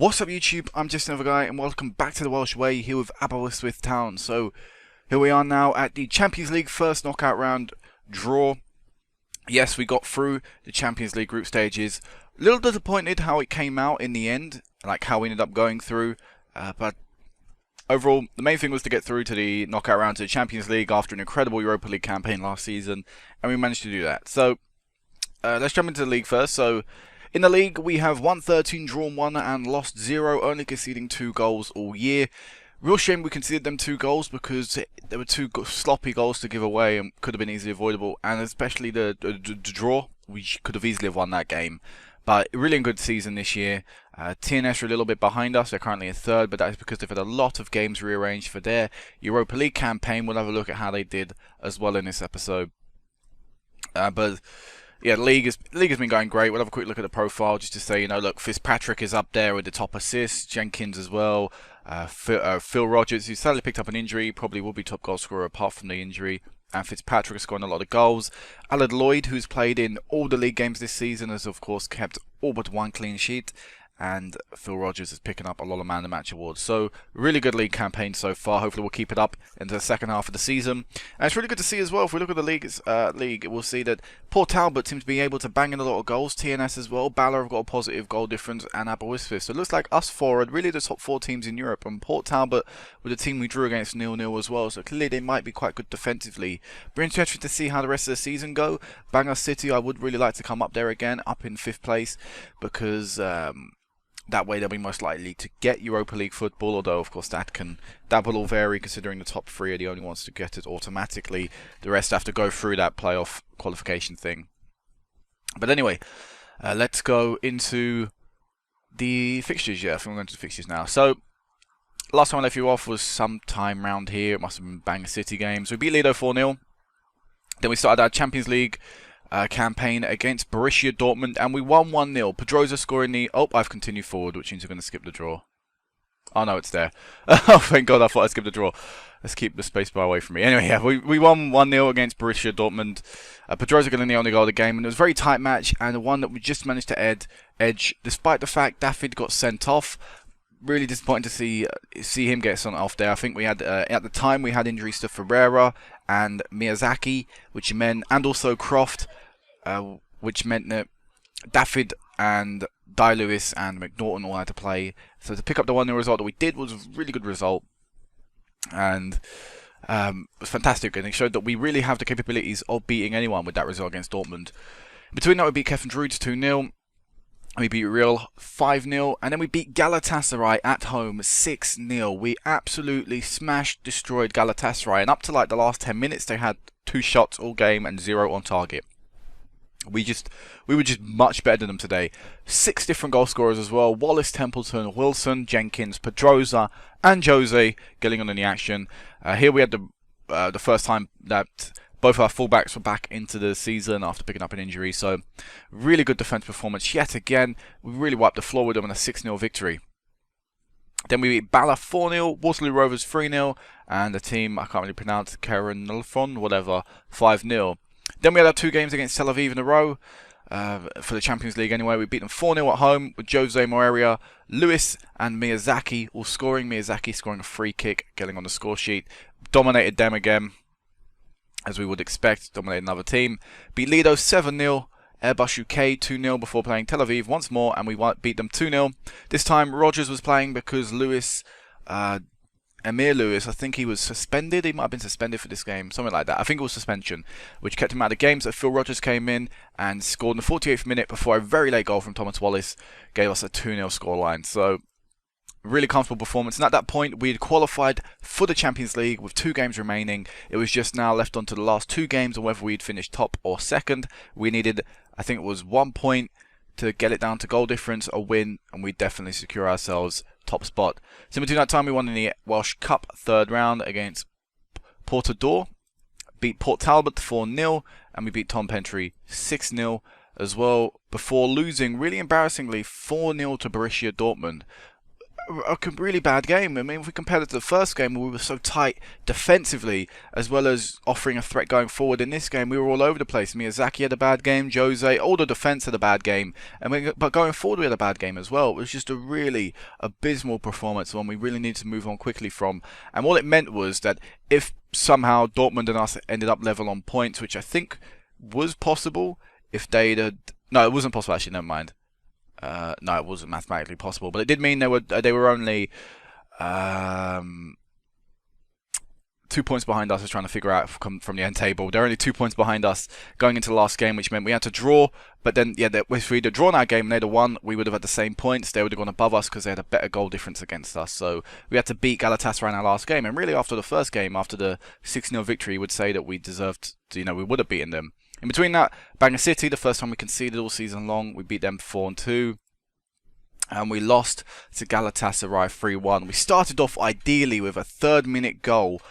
What's up YouTube, I'm just another guy and welcome back to the Welsh Way here with Aberystwyth Town. So here we are now at the Champions League first knockout round draw. Yes, we got through the Champions League group stages. A little disappointed how it came out in the end, like how we ended up going through, but overall the main thing was to get through to the knockout round to the Champions League after an incredible Europa League campaign last season, and we managed to do that. So let's jump into the league first. So in the league, we have won 13, drawn 1 and lost 0, only conceding 2 goals all year. Real shame we conceded them 2 goals because there were 2 sloppy goals to give away and could have been easily avoidable, and especially the draw. We could have easily have won that game. But really a good season this year. TNS are a little bit behind us. They're currently in 3rd, but that is because they've had a lot of games rearranged for their Europa League campaign. We'll have a look at how they did as well in this episode. But yeah, the league has been going great. We'll have a quick look at the profile just to say, you know, look, Fitzpatrick is up there with the top assists, Jenkins as well, Phil Rogers, who sadly picked up an injury, probably will be top goal scorer apart from the injury, and Fitzpatrick is scoring a lot of goals. Aled Lloyd, who's played in all the league games this season, has of course kept all but 1 clean sheet. And Phil Rogers is picking up a lot of Man of the Match awards. So, really good league campaign so far. Hopefully we'll keep it up into the second half of the season. And it's really good to see as well, if we look at the league, we'll see that Port Talbot seems to be able to bang in a lot of goals. TNS as well. Bala have got a positive goal difference, and Aberystwyth. So it looks like us 4 are really the top 4 teams in Europe. And Port Talbot with the team we drew against 0-0 as well. So clearly they might be quite good defensively. Be interested to see how the rest of the season go. Bangor City, I would really like to come up there again, up in 5th place, because that way they'll be most likely to get Europa League football, although of course that will all vary considering the top 3 are the only ones to get it automatically. The rest have to go through that playoff qualification thing. But anyway, let's go into the fixtures. Yeah, I think we're going to the fixtures now. So last time I left you off was sometime round here. It must have been Bangor City games. We beat Lido 4-0. Then we started our Champions League campaign against Borussia Dortmund, and we won 1-0. Pedroza scoring the... Oh, I've continued forward, which means we're going to skip the draw. Oh, no, it's there. Oh, thank God, I thought I'd skip the draw. Let's keep the spacebar away from me. Anyway, yeah, we won 1-0 against Borussia Dortmund. Pedroza getting the only goal of the game, and it was a very tight match, and one that we just managed to edge, despite the fact David got sent off. Really disappointing to see him get sent off there. I think we had at the time we had injuries to Ferreira and Miyazaki, which meant, and also Croft, which meant that David and Di Lewis and McNaughton all had to play. So to pick up the 1-0 result that we did was a really good result, and it was fantastic, and it showed that we really have the capabilities of beating anyone with that result against Dortmund. Between that, we beat Kefren Druids 2-0. We beat Real 5-0, and then we beat Galatasaray at home 6-0. We absolutely smashed, destroyed Galatasaray, and up to like the last 10 minutes, they had 2 shots all game and 0 on target. We were just much better than them today. 6 different goal scorers as well. Wallace, Templeton, Wilson, Jenkins, Pedroza, and Jose getting on in the action. Here we had the first time that both our fullbacks were back into the season after picking up an injury, so really good defense performance yet again. We really wiped the floor with them in a 6-0 victory. Then we beat Bala 4-0, Waterloo Rovers 3-0, and the team, I can't really pronounce, Karanulfon, whatever, 5-0. Then we had our 2 games against Tel Aviv in a row, for the Champions League anyway. We beat them 4-0 at home with Jose Moreira, Lewis and Miyazaki all scoring. Miyazaki scoring a free kick, getting on the score sheet. Dominated them again, as we would expect, dominated another team. Beat Lido 7-0, Airbus UK 2-0 before playing Tel Aviv once more, and we beat them 2-0. This time Rogers was playing because Lewis, Emir Lewis, I think he was suspended. He might have been suspended for this game, something like that. I think it was suspension, which kept him out of the game. So Phil Rogers came in and scored in the 48th minute before a very late goal from Thomas Wallace gave us a 2-0 scoreline. So really comfortable performance, and at that point we had qualified for the Champions League with 2 games remaining. It was just now left on to the last 2 games on whether we'd finish top or second. We needed, I think it was 1 point to get it down to goal difference, a win, and we'd definitely secure ourselves top spot. So between that time we won in the Welsh Cup 3rd round against Portador, beat Port Talbot 4-0, and we beat Tom Pentry 6-0 as well, before losing really embarrassingly 4-0 to Borussia Dortmund. a really bad game. I mean, if we compare it to the first game where we were so tight defensively, as well as offering a threat going forward, in this game we were all over the place. Miyazaki had a bad game, Jose, all the defence had a bad game, but going forward we had a bad game as well. It was just a really abysmal performance, one we really needed to move on quickly from. And what it meant was that if somehow Dortmund and us ended up level on points, which I think was possible, if they'd had... No, it wasn't possible actually, never mind. No, it wasn't mathematically possible, but it did mean they were only 2 points behind us. I was trying to figure out from the end table. They're only 2 points behind us going into the last game, which meant we had to draw. But then, yeah, if we'd have drawn our game and they'd have won, we would have had the same points. They would have gone above us because they had a better goal difference against us. So we had to beat Galatasaray in our last game. And really, after the first game, after the 6-0 victory, you would say that we deserved to, we would have beaten them. In between that, Bangor City, the first time we conceded all season long, we beat them 4-2. And we lost to Galatasaray 3-1. We started off ideally with a 3rd-minute goal,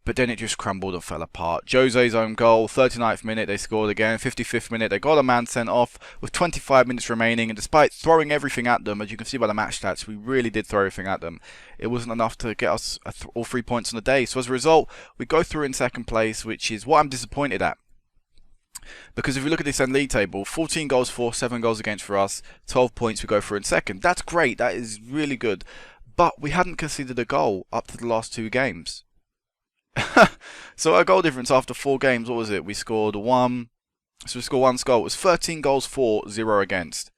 but then it just crumbled and fell apart. Jose's own goal, 39th minute, they scored again. 55th minute, they got a man sent off with 25 minutes remaining. And despite throwing everything at them, as you can see by the match stats, we really did throw everything at them. It wasn't enough to get us all 3 points on the day. So as a result, we go through in 2nd place, which is what I'm disappointed at. Because if you look at this end league table, 14 goals for, 7 goals against for us, 12 points we go through in 2nd. That's great, that is really good. But we hadn't conceded a goal up to the last 2 games. So our goal difference after 4 games, what was it? We scored 1. So we scored 1 goal. It was 13 goals for, 0 against.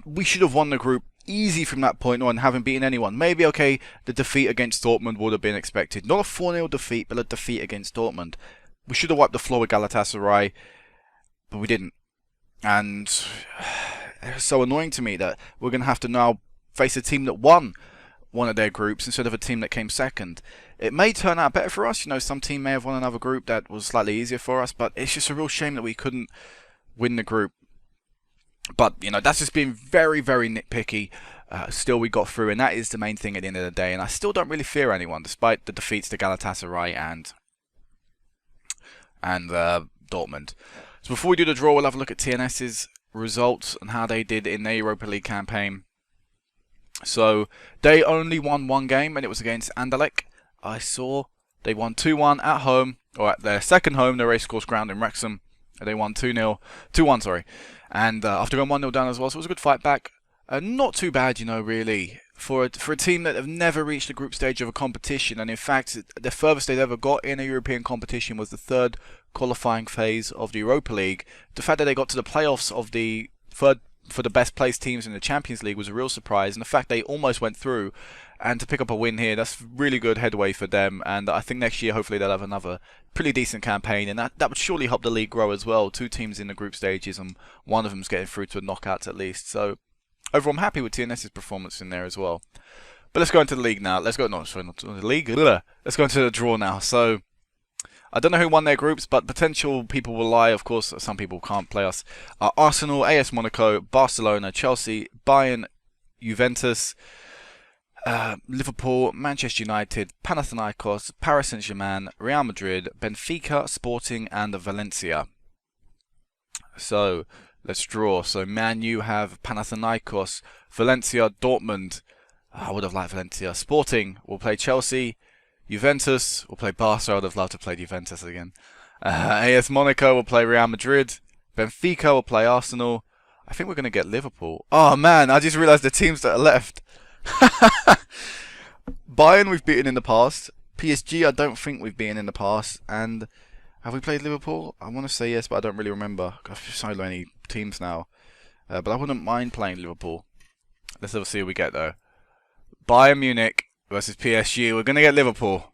We should have won the group easy from that point on, having beaten anyone. Maybe, okay, the defeat against Dortmund would have been expected. Not a 4-0 defeat, but a defeat against Dortmund. We should have wiped the floor with Galatasaray, but we didn't. And it's so annoying to me that we're going to have to now face a team that won one of their groups instead of a team that came 2nd. It may turn out better for us. Some team may have won another group that was slightly easier for us, but it's just a real shame that we couldn't win the group. But, that's just been very, very nitpicky. Still, we got through, and that is the main thing at the end of the day. And I still don't really fear anyone, despite the defeats to Galatasaray and Dortmund. So before we do the draw, we'll have a look at TNS's results and how they did in their Europa League campaign. So they only won 1 game, and it was against Anderlecht. I saw they won 2-1 at home, or at their 2nd home, their racecourse ground in Wrexham. They won 2-1, sorry. And after going 1-0 down as well, so it was a good fight back. Not too bad, really, for a team that have never reached the group stage of a competition. And in fact, the furthest they'd ever got in a European competition was the 3rd qualifying phase of the Europa League. The fact that they got to the playoffs of the 3rd for the best placed teams in the Champions League was a real surprise. And the fact they almost went through, and to pick up a win here, that's really good headway for them. And I think next year, hopefully, they'll have another pretty decent campaign. And that would surely help the league grow as well. 2 teams in the group stages, and one of them's getting through to the knockouts at least. So overall, I'm happy with TNS's performance in there as well. But let's go into the league now. Let's go into the league. Let's go into the draw now. So I don't know who won their groups, but potential people will lie. Of course, some people can't play us. Arsenal, AS Monaco, Barcelona, Chelsea, Bayern, Juventus, Liverpool, Manchester United, Panathinaikos, Paris Saint-Germain, Real Madrid, Benfica, Sporting, and Valencia. So let's draw. So Man U have Panathinaikos, Valencia, Dortmund. I would have liked Valencia. Sporting will play Chelsea. Juventus will play Barca. I would have loved to play Juventus again. AS Monaco will play Real Madrid. Benfica will play Arsenal. I think we're going to get Liverpool. Oh man, I just realised the teams that are left. Bayern we've beaten in the past. PSG I don't think we've beaten in the past. And have we played Liverpool? I want to say yes, but I don't really remember. I've so many teams now. But I wouldn't mind playing Liverpool. Let's have a see who we get though. Bayern Munich versus PSG. We're going to get Liverpool.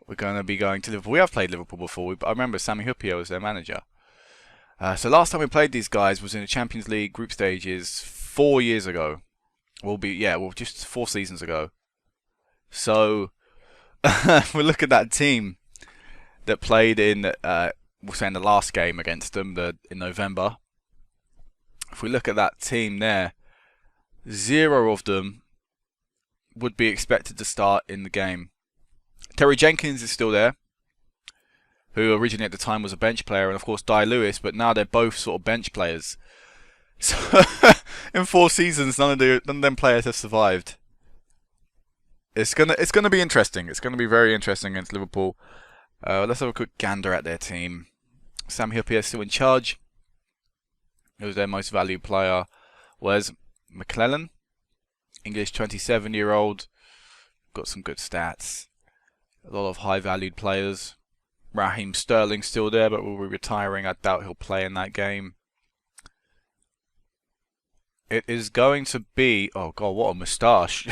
We're going to be going to Liverpool. We have played Liverpool before. I remember Sami Hyypiä was their manager. So last time we played these guys was in the Champions League group stages 4 years ago. Just 4 seasons ago. So we look at that team that played in, we'll say in the last game against them in November. If we look at that team there, 0 of them would be expected to start in the game. Terry Jenkins is still there, who originally at the time was a bench player, and of course Di Lewis, but now they're both sort of bench players. So in 4 seasons, none of them players have survived. It's gonna be interesting. It's gonna be very interesting against Liverpool. Let's have a quick gander at their team. Sam Hippier still in charge. Who's their most valued player? Wes McClellan, English 27-year-old. Got some good stats. A lot of high-valued players. Raheem Sterling still there, but will be retiring. I doubt he'll play in that game. It is going to be... Oh, God, what a moustache.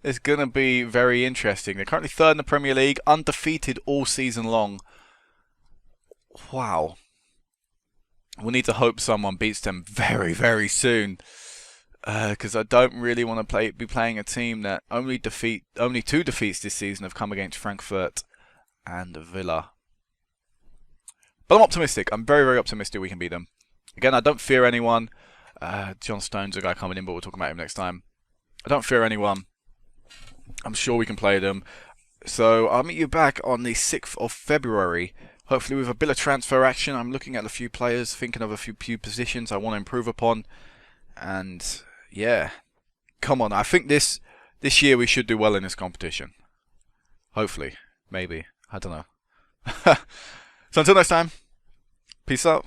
It's going to be very interesting. They're currently third in the Premier League, undefeated all season long. Wow. We'll need to hope someone beats them very, very soon. Because I don't really want to be playing a team that only 2 defeats this season have come against Frankfurt and Villa. But I'm optimistic. I'm very, very optimistic we can beat them. Again, I don't fear anyone. John Stone's a guy coming in, but we'll talk about him next time. I don't fear anyone. I'm sure we can play them. So I'll meet you back on the 6th of February. Hopefully with a bit of transfer action. I'm looking at a few players, thinking of a few positions I want to improve upon. And yeah, come on. I think this year we should do well in this competition. Hopefully. Maybe. I don't know. So until next time, peace out.